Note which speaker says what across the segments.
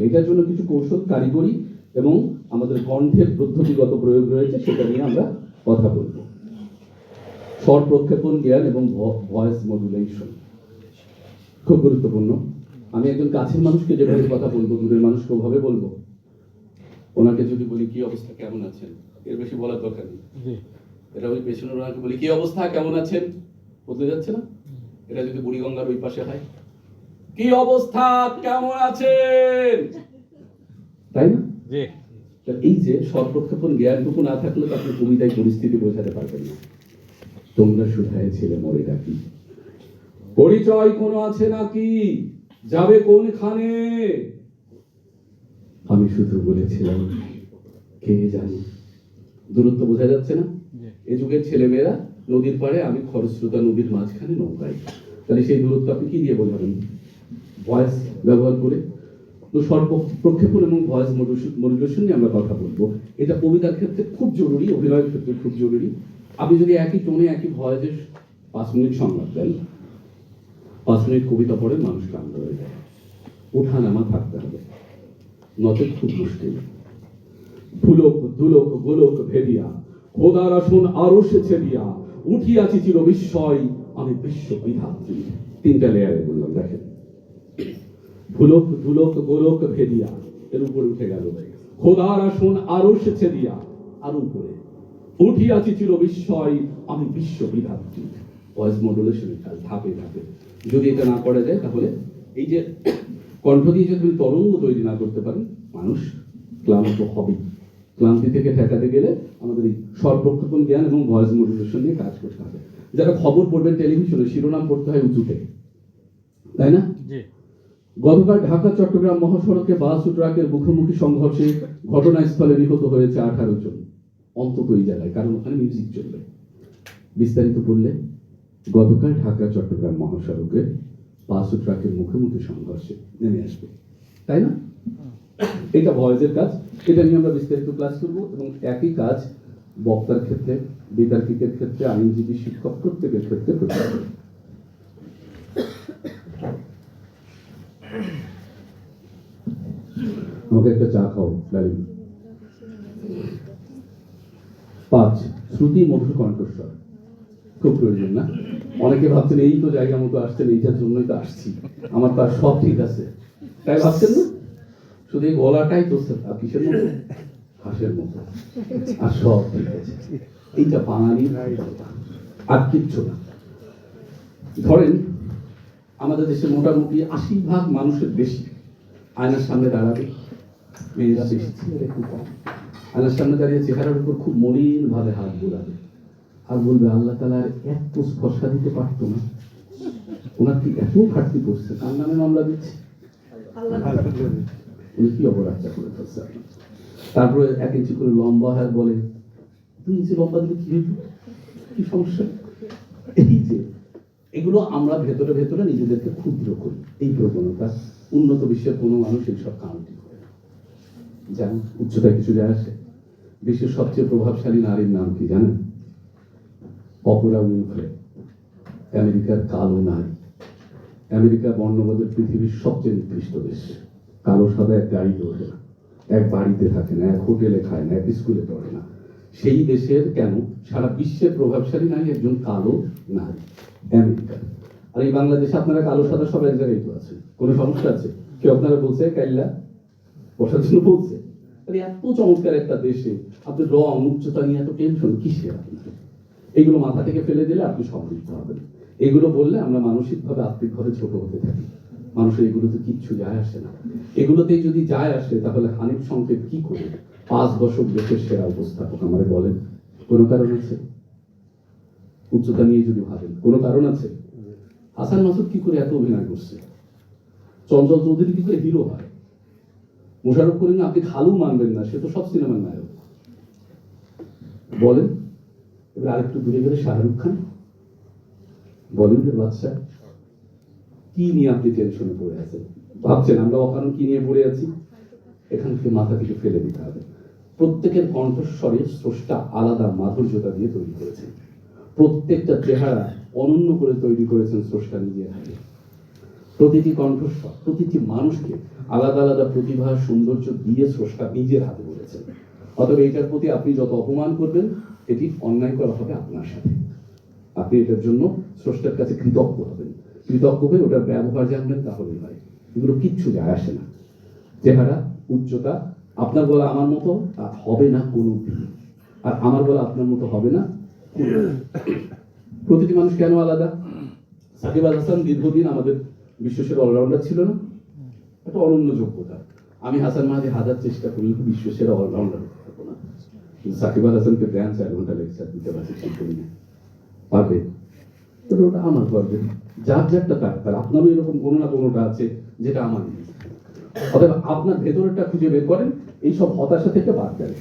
Speaker 1: এটার জন্য কিছু কৌশল, কারিগরি এবং আমাদের কণ্ঠের পদ্ধতিগত প্রয়োগ রয়েছে, সেটা নিয়ে আমরা কথা বলব। স্বর প্রক্ষেপণ জ্ঞান এবং ভয়েস মডুলেশন খুব গুরুত্বপূর্ণ। আমি একজন কাছের মানুষকে যেভাবে কথা বলবো, দূরের মানুষকে ওভাবে বলবো। ওনাকে যদি বলি কি অবস্থা, কেমন আছেন, এর বেশি বলার দরকার নেই। এটা ওই পেছনের ওনাকে বলি কি অবস্থা, কেমন আছেন, বদলে যাচ্ছে না? এটা যদি বুড়িগঙ্গার ওই পাশে হয়, কি অবস্থা, কেমন আছেন, তাই না? এই যে স্বর প্রক্ষেপণ জ্ঞানটুকু না থাকলে তো আপনি কবিতায় পরিস্থিতি বোঝাতে পারবেন না। তোমরা শুধায় ছেলে মরে ডাকি, পরিচয় কোনো আছে নাকি, যাবে কোনখানে? আমি শুধু বলেছিলাম কে জানি। দূরত্ব বোঝা যাচ্ছে না? এ যুগের ছেলেমেয়েরা নদীর পাড়ে, আমি খরস্রোতা নদীর মাঝখানে নৌকায়। তাহলে সেই দূরত্ব আপনি কি দিয়ে বোঝাবেন? ভয়েস ব্যবহার করে। তো স্বর প্রক্ষেপণ এবং ভয়েস মডুলেশন নিয়ে আমরা কথা বলবো। এটা কবিতার ক্ষেত্রে খুব জরুরি, অভিনয়ের ক্ষেত্রে খুব জরুরি। আপনি যদি একই টোনে একই ভয়েসে 5 মিনিট সংলাপ দেন, 5 মিনিট কবিতা পড়ে মানুষ ক্লান্ত হয়ে যায়। ওঠা নামা থাকতে হবে, নচেত খুব মুশকিল। ফুলক দুলক গোলক ভেদিয়া, খোদার আসন আরশে ছেড়িয়া, উঠিয়াছি চির বিস্ময় আমি বিশ্ব বিধাত্রী। 3টা লেয়ারে বললাম, দেখেন। ফুলক দুলক গোলক ভেদিয়া, এর উপরে উঠে গেল। খোদার আসন আরশে ছেড়িয়া, আর উপরে উঠিয়াছি চির বিস্ময় আমি বিশ্ব বিধাত্রী। ভয়েস মডুলেশনের কাজ ধাপে ধাপে। যদি এটা না করা যায়, তাহলে এই যে কণ্ঠ দিয়ে যদি তরঙ্গ তৈরি না করতে পারেন, মানুষ ক্লান্ত হবে। ক্লান্তি থেকে ঠেকাতে গেলে আমাদের এই স্বর প্রক্ষেপণ জ্ঞান এবং ভয়েস মডুলেশন নিয়ে কাজ করতে হবে। যারা খবর পড়বেন টেলিভিশনে, শিরোনাম পড়তে হয় উঁচুতে, তাই না? গতকাল ঢাকা চট্টগ্রাম মহাসড়কে বাস ও ট্রাকের মুখোমুখি সংঘর্ষে ঘটনাস্থলে নিহত হয়েছে 18 জন, অন্তত এই জায়গায়, কারণ ওখানে মিউজিক চলবে। বিস্তারিত পড়লে গতকাল ঢাকা চট্টগ্রাম মহাসড়কে বাস ও ট্রাকের মুখোমুখি সংঘর্ষে নেমে আসবে, তাই না? এটা ভয়েসের কাজ, এটা নিয়ে আমরা বিস্তারিত ক্লাস করব। এবং একই কাজ বক্তার ক্ষেত্রে, বিতার্কিকের ক্ষেত্রে, আইনজীবী, শিক্ষক, প্রত্যেকের ক্ষেত্রে প্রযোজ্য। আমাকে একটা চা খাও লালিম। 5, শ্রুতি মধুর কণ্ঠস্বর খুব প্রয়োজন না? অনেকে ভাবছেন এই তো জায়গা মতো আসছেন, এইটার জন্যই তো আসছি, আমার তো আর সব ঠিক আছে, তাই ভাবছেন না? শুধু এই গলাটাই তো কিসের মতো, হাঁসের মতো, আর সব ঠিক আছে। এইটা বাঙালির, আর কিচ্ছু না। ধরেন আমাদের দেশে মোটামুটি 80% মানুষের বেশি আয়নার সামনে দাঁড়াবে, মেয়েরা বেশি, ছেলেরা একটু কম। আয়নার সামনে দাঁড়িয়ে চেহারার উপর খুব মলিন ভাবে হাত বোলাবে আর বলবে আল্লাহ তাআলা এত স্পর্শা দিতে পারতো না, ওনার কি এত ঘাটতি করছে, তার নামে মামলা দিচ্ছে, উনি কি অপরাধটা করে ফেলছে। তারপরে 1 ইঞ্চি করে লম্বা হয়, বলে 2 ইঞ্চি লম্বা দিলে কি হইতো, কি সমস্যা? এই যে এগুলো আমরা ভেতরে ভেতরে নিজেদেরকে ক্ষুদ্র করি, এই প্রবণতা। উন্নত বিশ্বের কোনো মানুষ এইসব কাউন্টি করে না। জানেন উচ্চতায় কিছু যায় আসে? বিশ্বের সবচেয়ে প্রভাবশালী নারীর নাম কি জানেন? অপরা উইনফ্রে, আমেরিকার কালো নারী। আমেরিকা বর্ণবাদের পৃথিবীর সবচেয়ে নিকৃষ্ট দেশ। কালো সাদা এক গাড়িতে ওঠে না, এক বাড়িতে থাকে না, এক হোটেলে খায় না, এক স্কুলে পড়ে না। সেই দেশের কেন সারা বিশ্বের প্রভাবশালী নারী একজন কালো নারী, আমেরিকা। আর এই বাংলাদেশে আপনারা কালো সাদা সব এক জায়গায় তো আছে, কোনো সমস্যা আছে? কেউ আপনারা বলছে কাইল্লা বসার জন্য বলছে? এত চমৎকার একটা দেশে আপনি রং উচ্চতা নিয়ে এত টেনশন কিসের আপনার? এগুলো মাথা থেকে ফেলে দিলে আপনি সমৃদ্ধ হবেন। এগুলো বললে আমরা মানসিকভাবে আত্মিকভাবে ছোট হতে থাকি। মানুষের এগুলোতে কিচ্ছু যায় আসে না। এগুলোতেই যদি যায় আসে, তাহলে হানিফ সংকেত কি করে 5 দশক দেশের সেরা উপস্থাপক আমারে বলেন? কোনো কারণ আছে? উচ্চতা নিয়ে যদি ভাবেন, কোনো কারণ আছে? হাসান মাসুদ কি করে এত অভিনয় করছে? চঞ্চল চৌধুরী কি করে হিরো হয়? মোশাররফ করিম আপনি খালু মানবেন না, সে তো সব সিনেমার নায়ক। বলেন এবার আরেকটু দূরে গেলে শাহরুখ খান, বলিউডের বাদশা। কি নিয়ে আপনি টেনশনে পড়ে আছেন? ভাবছেন আমরা অকারণ কি নিয়ে পড়ে আছি? এখান থেকে মাথা থেকে ফেলে দিতে হবে। প্রত্যেকের কণ্ঠস্বরে স্রষ্টা আলাদা মাধুর্যতা দিয়ে তৈরি করেছেন। প্রত্যেকটা চেহারা অনন্য করে তৈরি করেছেন স্রষ্টা নিজের হাতে। প্রতিটি কণ্ঠস্বর, প্রতিটি মানুষকে আলাদা আলাদা প্রতিভা সৌন্দর্য দিয়ে স্রষ্টা নিজের হাতে করেছেন। অতএব এটার প্রতি আপনি যত অপমান করবেন, এটি অন্যায় করা হবে আপনার সাথে। আপনি এটার জন্য স্রষ্টার কাছে কৃতজ্ঞ হবেন। কৃতজ্ঞ হয়ে ওটার ব্যবহার জানবেন, তাহলেই হয়। এগুলো কিচ্ছু যায় আসে না। চেহারা, উচ্চতা, আপনার গলা আমার মতো আর হবে না কোনো দিন, আর আমার গলা আপনার মতো হবে না। প্রতিটি মানুষ কেন আলাদা? সাকিব আল হাসান দীর্ঘদিন আমাদের বিশ্বসেরা অলরাউন্ডার ছিল না? একটা অনন্য যোগ্যতা। আমি হাসান মাহাদি হাজার চেষ্টা করি বিশ্বসেরা অলরাউন্ডার হতে পারবো না, কিন্তু সাকিব আল হাসানকে দেন 4 ঘন্টা লেকচার দিতে পারছি, ঠিক করি না পারবে, তবে ওটা আমার করবে। যার যারটা তার, আপনারও এরকম কোনো না কোনোটা আছে যেটা আমার নেই। অতএব আপনার ভেতরটা খুঁজে বের করেন, এইসব হতাশা থেকে বাদ দেন।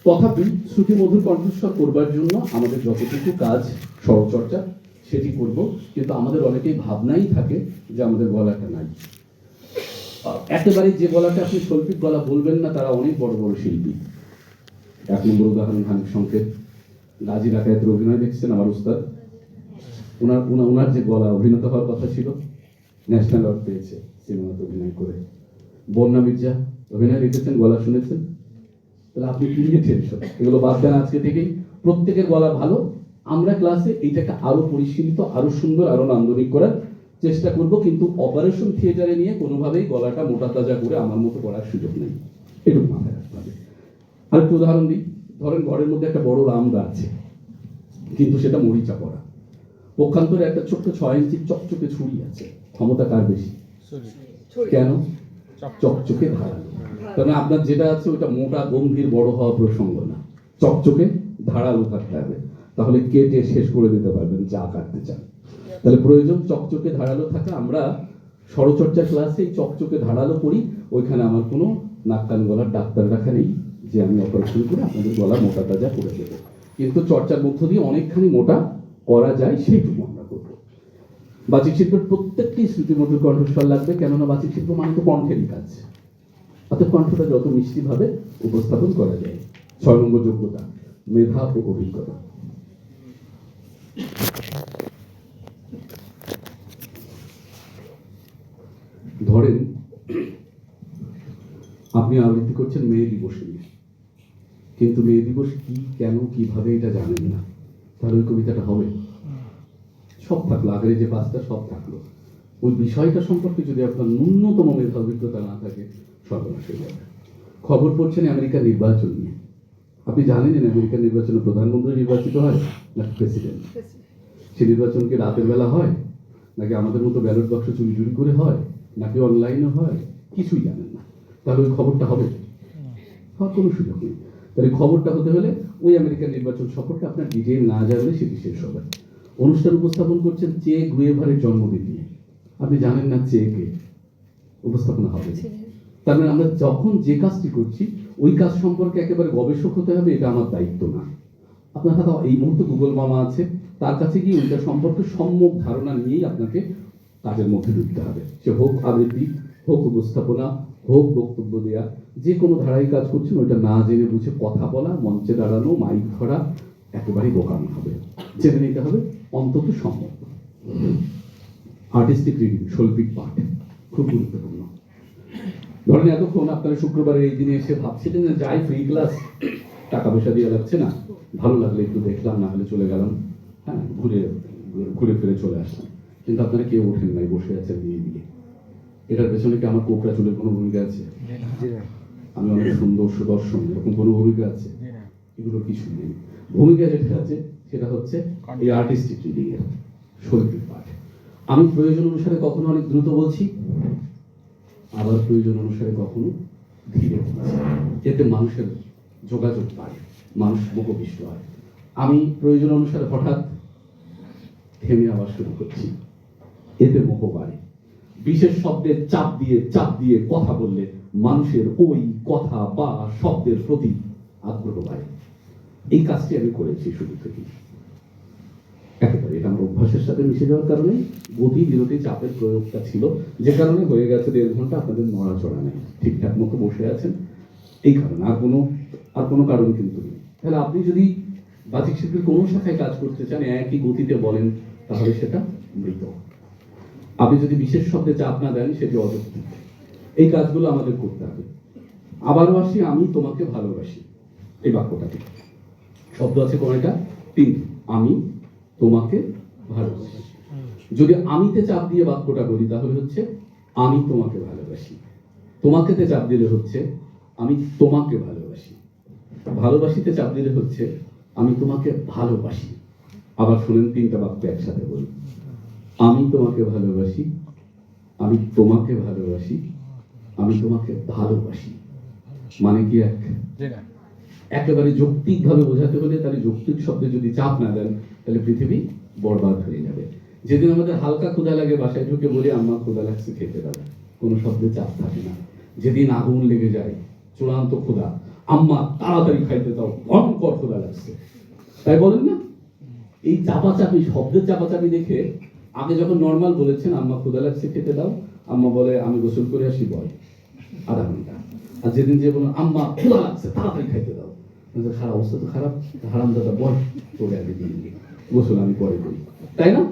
Speaker 1: তথাপি শ্রুতিমধুর কণ্ঠস্বর করবার জন্য আমাদের যতটুকু কাজ স্বরচর্চা সেটি করব, কিন্তু আমাদের অনেকেই ভাবনাই থাকে যে আমাদের গলাটা নাই। একেবারে যে গলাটা আপনি শৈল্পিক গলা বলবেন না, তারা অনেক বড় বড় শিল্পী। 1 নম্বর উদাহরণ হানিফ সংকেত, গাজী ডাকায়েতের অভিনয় দেখছেন আমার উস্তাদ, ওনার যে গলা, অভিনেতা হওয়ার কথা ছিল, ন্যাশনাল অ্যাওয়ার্ড পেয়েছে সিনেমাতে অভিনয় করে। বন্যা মির্জা অভিনয় দেখেছেন, গলা শুনেছেন, তাহলে আপনি কি নিয়ে টেনশন? এগুলো বাদ দেন আজকে থেকেই। প্রত্যেকের গলা ভালো। আমরা ক্লাসে এইটাকে আরো পরিশীলিত, আরো সুন্দর, আরো নান্দনিক করার চেষ্টা করব, কিন্তু অপারেশন থিয়েটারে নিয়ে কোনোভাবেই গলাটা মোটা তাজা করে আমার মতো করার সুযোগ নেই, এটুকু মাথায় রাখতে হবে। আরেকটু উদাহরণ দিই, ধরেন ঘরের মধ্যে একটা বড় রামদা আছে, কিন্তু সেটা মরিচা পড়া। পক্ষান্তরে একটা ছোট্ট 6 ইঞ্চি চকচকে ছুরি আছে। ক্ষমতা কার বেশি? কেন? চকচকে ধারালো। তবে আপনার যেটা আছে ওটা মোটা গম্ভীর বড় হওয়া প্রসঙ্গ না, চকচকে ধারালো থাকতে হবে, তাহলে কেটে শেষ করে দিতে পারবেন যা কাটতে চান। তাহলে প্রয়োজন চকচকে ধারালো থাকা। আমরা স্বরচর্চা ক্লাসে চকচকে ধারালো করি, ওইখানে আমার কোনো নাক কান গলার ডাক্তার রাখা নেই যে আমি অপারেশন করে আপনাদের গলা মোটা তাজা করে দেবো, কিন্তু চর্চার মধ্য দিয়ে অনেকখানি মোটা করা যায়, সেইটুকু আমরা করবো। বাচিক শিল্পের প্রত্যেকটি শ্রুতিমধুর কণ্ঠস্বর লাগবে, কেননা বাচিক শিল্প মানে তো কণ্ঠেরই কাজ। অর্থাৎ কণ্ঠটা যত মিষ্টিভাবে উপস্থাপন করা যায়। 6 নম্বর যোগ্যতা, মেধা ও অভিজ্ঞতা। ধরেন আপনি আবৃত্তি করছেন মে দিবস নিয়ে, কিন্তু মে দিবস কি, কেন, কিভাবে এটা জানেন না, তাহলে ওই কবিতাটা হবে? সব থাকলো, আগের যে 5টা সব থাকলো, ওই বিষয়টা সম্পর্কে যদি আপনার ন্যূনতম মেধা অভিজ্ঞতা না থাকে, সর্বনাশ হয়ে যাবে। খবর পড়ছেন আমেরিকার নির্বাচন নিয়ে, আপনি জানেন আমেরিকার নির্বাচনে প্রধানমন্ত্রী নির্বাচিত হয় না প্রেসিডেন্ট? সে নির্বাচন কি রাতের বেলা হয়, নাকি আমাদের মতো ব্যালট বাক্স চুরি চুরি করে হয়, নাকি অনলাইনে হয়? কিছুই জানেন না, তাহলে ওই খবরটা হবে? হওয়ার কোনো সুযোগ নেই। তাহলে খবরটা হতে হলে ওই আমেরিকার নির্বাচন সম্পর্কে আপনার ডিটেইল না জানলে সেটি শেষ হবে। অনুষ্ঠান উপস্থাপন করছেন চে গুয়েভারের জন্মদিন নিয়ে, আপনি জানেন না চে কে, উপস্থাপনা হবে। তার মানে আমরা যখন যে কাজটি করছি ওই কাজ সম্পর্কে একেবারে গবেষক হতে হবে, এটা আমার দায়িত্ব না। আপনার হাতে এই মুহূর্তে গুগল মামা আছে, তার কাছে গিয়ে ওইটা সম্পর্কে সম্যক ধারণা নিয়েই আপনাকে কাজের মধ্যে ঢুকতে হবে। সে হোক আবৃত্তি, হোক উপস্থাপনা, হোক বক্তব্য দেয়া, যে কোনো ধারায় কাজ করছেন, ওইটা না জেনে বুঝে কথা বলা, মঞ্চে দাঁড়ানো, মাইক ধরা একেবারেই বোকামি হবে। জেনে নিতে হবে অন্তত সম্যক। আর্টিস্টিক রিডিং, শৈল্পিক পাঠ খুব গুরুত্বপূর্ণ। ধরেন এতক্ষণ আপনারা শুক্রবারের এই দিনে এসে ভাবছিলেন যে যাই ফ্রি ক্লাস, টাকা পয়সা দিয়ে লাগছে না, ভালো লাগলে একটু দেখলাম, না হলে চলে গেলাম, হ্যাঁ ঘুরে ফিরে চলে আসলাম। কিন্তু আপনারা কেউ ওঠেন নাই, বসে আছেন দিয়ে দিয়ে। এটার পেছনে কি আমার কোকড়া চুলের কোনো ভূমিকা আছে? আমি অনেক সুন্দর সুদর্শন, এরকম কোনো ভূমিকা আছে? এগুলো কিছু নেই। ভূমিকা যেটা আছে সেটা হচ্ছে এই আর্টিস্টিক রিডিং এর, শৈল্পিক পাঠ। আমি প্রয়োজন অনুসারে কখনো অনেক দ্রুত বলছি, আবার প্রয়োজন অনুসারে কখনো ধীরে বলছি, এতে মানুষের যোগাযোগ পায়, মানুষ মুখবিষ্ট হয়। আমি প্রয়োজন অনুসারে হঠাৎ থেমে আবার শুরু করছি, এতে মোহ বাড়ে। বিশেষ শব্দের চাপ দিয়ে কথা বললে মানুষের ওই কথা বা শব্দের প্রতি আগ্রহ বাড়ে। এই কাজটি আমি করেছি শুরু থেকেই, একেবারে এটা আমার অভ্যাসের সাথে মিশে যাওয়ার কারণে গতি বিরতি চাপের প্রয়োগটা ছিল, যে কারণে হয়ে গেছে 1.5 ঘন্টা আপনাদের নড়াচড়া নেই, ঠিকঠাক মতো বসে আছেন, এই কারণে। আর কোনো আর কোনো কারণ কিন্তু নেই। তাহলে আপনি যদি বাচিক শিল্পের কোনো শাখায় কাজ করতে চান, একই গতিতে বলেন, তাহলে সেটা মৃত। আপনি যদি বিশেষ শব্দে চাপ না দেন, সেটি অযৌক্তিক। এই কাজগুলো আমাদের করতে হবে। আবারও আসি, আমি তোমাকে ভালোবাসি, এই বাক্যটাকে শব্দ আছে কয়টা? 3। আমি তোমাকে ভালোবাসি। যদি আমিতে চাপ দিয়ে বাক্যটা বলি, তাহলে হচ্ছে আমি তোমাকে ভালোবাসি। তোমাকেতে চাপ দিলে হচ্ছে আমি তোমাকে ভালোবাসি। ভালোবাসিতে চাপ দিলে হচ্ছে আমি তোমাকে ভালোবাসি। আবার শুনেন, 3টা বাক্য একসাথে বলি। আমি তোমাকে ভালোবাসি, আমি তোমাকে ভালোবাসি, আমি তোমাকে ভালোবাসি। মানে কি এক? একেবারে যৌক্তিক ভাবে বোঝাতে হলে, তাহলে যৌক্তিক শব্দে যদি চাপ না দেন, তাহলে পৃথিবী বরবাদ হয়ে যাবে। যেদিন আমাদের হালকা ক্ষুধা লাগে, বাসায় ঢুকে বলি আম্মা ক্ষুধা লাগছে, খেতে দাও, কোনো শব্দে চাপ থাকে না। যেদিন আগুন লেগে যায়, চূড়ান্ত ক্ষুধা, আম্মা তাড়াতাড়ি খাইতে দাও, ভয়ঙ্কর ক্ষুধা লাগছে, তাই বলেন না? এই চাপাচাপি, শব্দের চাপাচাপি দেখে আগে যখন নর্মাল বলেছেন আম্মা ক্ষুধা লাগছে খেতে দাও, আম্মা বলে আমি গোসল করে আসি, বয় আধা ঘন্টা। আর যেদিন যে বলেন আম্মা ক্ষুধা লাগছে তাড়াতাড়ি খাইতে দাও, খারাপ অবস্থা তো খারাপ, হারাম দাদা বয় করে আগে দিয়ে গোসল আমি পরে করি, তাই না?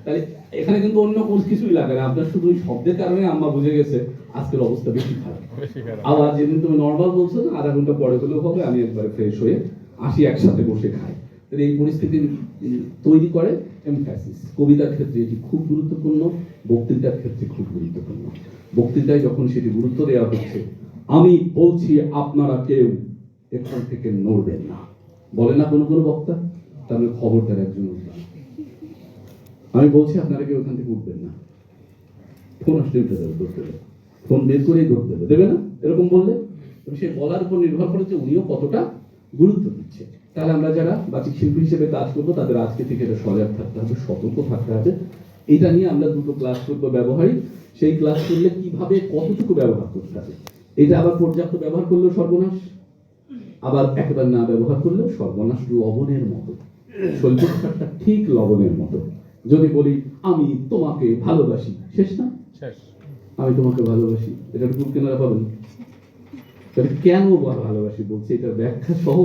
Speaker 1: তাহলে এখানে কিন্তু অন্য কোনো কিছুই লাগে না, আপনার শুধু ওই শব্দের কারণে আম্মা বুঝে গেছে আজকের অবস্থা বেশি খারাপ। আবার যেদিন তুমি নর্মাল বলছো না, আধা ঘন্টা পরে হলেও হবে, আমি একবারে ফ্রেশ হয়ে আসি, একসাথে বসে খাই। তাহলে এই পরিস্থিতি তৈরি করে এমফ্যাসিস। কবিতার ক্ষেত্রে এটি খুব গুরুত্বপূর্ণ, বক্তৃতার ক্ষেত্রে খুব গুরুত্বপূর্ণ। বক্তৃতায় যখন সেটি গুরুত্ব দেওয়া হচ্ছে, আমি বলছি আপনারা কেউ এখান থেকে নড়বেন না, বলে না কোনো কোনো বক্তা, তাহলে খবরদার একজন উঠবেন। আমি বলছি আপনারা কেউ ওখান থেকে উঠবেন না, ফোন আসলে উঠে যাবে, ধরতে দেবে, ফোন বের করেই ধরতে দেবে, দেবে না? এরকম বললে সে বলার উপর নির্ভর করে যে উনিও কতটা গুরুত্ব দিচ্ছে। তাহলে আমরা যারা বাচিক শিল্পী হিসেবে কাজ করবো, তাদের আজকে থেকে এটা সজাগ থাকতে হবে, সতর্ক থাকতে হবে। এটা নিয়ে আমরা 2টো ক্লাস করবো ব্যবহারিক। সেই ক্লাস করলে কিভাবে কতটুকু ব্যবহার করতে হবে, এটা আবার পর্যাপ্ত ব্যবহার করলেও সর্বনাশ, আবার একেবারে না ব্যবহার করলেও সর্বনাশ। লবণের মতো, শৈল্পিকটা ঠিক লবণের মতো। যদি বলি আমি তোমাকে ভালোবাসি, শেষ না? আমি তোমাকে ভালোবাসি, এটা গুণ কেনারা পাবেন। কেন ভালোবাসি বলছি, এটার ব্যাখ্যা সহ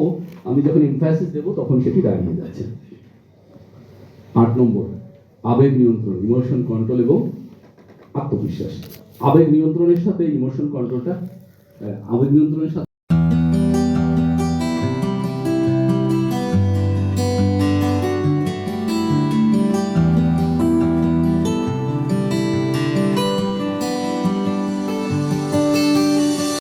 Speaker 1: আমি যখন এমফাসিস দেব, তখন সেটি দাঁড়িয়ে যাচ্ছে। 8 নম্বর, আবেগ নিয়ন্ত্রণ, ইমোশন কন্ট্রোল এবং আত্মবিশ্বাস। আবেগ নিয়ন্ত্রণের সাথে ইমোশন কন্ট্রোলটা, আবেগ নিয়ন্ত্রণের সাথে